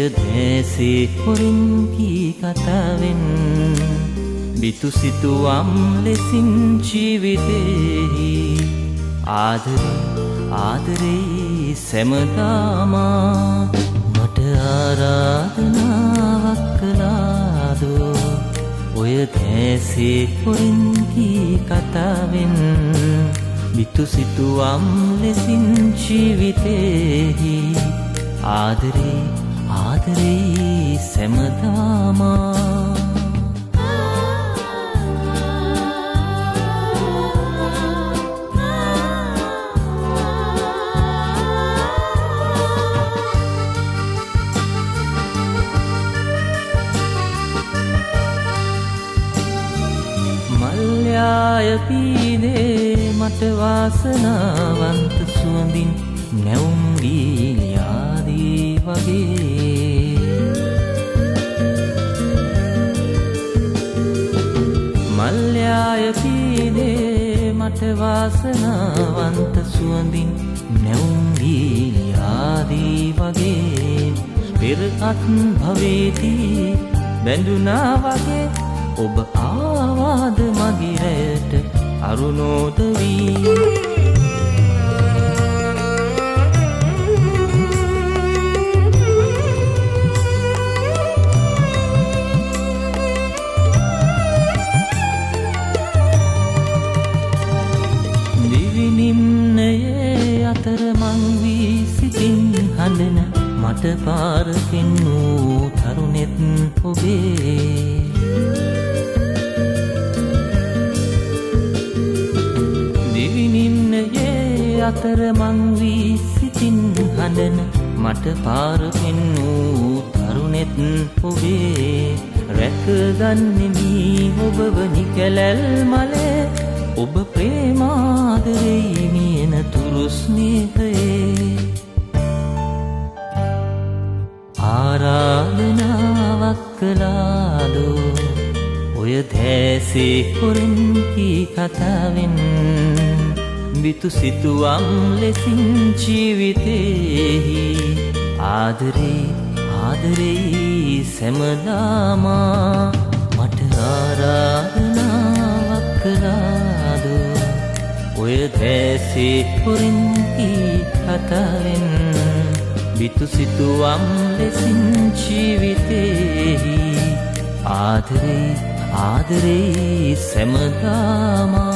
දැසේ හොරින් කී කතාවෙන් බිතු සිතුවම් ලෙසින් ජීවිතෙහි ආදරේ සැමදාමා මට ආරාධනාවක් කළාදෝ ඔය දැසේ හොරින් කී කතාවෙන් බිතු සිතුවම් ලෙසින් ජීවිතෙහි ආදරේ සැමදාමා මල්යාය පීනේ මට වාසනාවන්ත සුවඳින් නැවුම් ගීලියාදී වගේ මල්යාය පීනේ මට වාසනාවන්ත සුවඳින් නැවුම් ගීලියාදී වගේ පෙර අත් භවේදී බැඳුනා වගේ ඔබ ආවාද මගේ රැයට අරුණෝද වී දිවි නිම්නයේ අතරමං වී සිතින් හඬන මට පාර පෙන්නූ තරුණෙත් ඔබේ අතරමං වී සිතින් හඬන මට පාර පෙන්නූ තරුණෙත් ඔබේ රැකගන්නෙමි ඔබව නිකැලැල් මලේ ඔබ ප්‍රේමාදරෙයි මියන තුරු ස්නේහයේ ආරාධනාවක් කළාදෝ ඔය දැසේ හොරින් කී කතාවෙන් බිතු සිතුවම් ලෙසින් ජීවිතෙහි ආදරේ සැමදාමා මට ආරාධනාවක් කළාදෝ ඔය දැසේ හොරින් කී කතාවෙන් බිතු සිතුවම් ලෙසින් ජීවිතෙහි ආදරේ සැමදාමා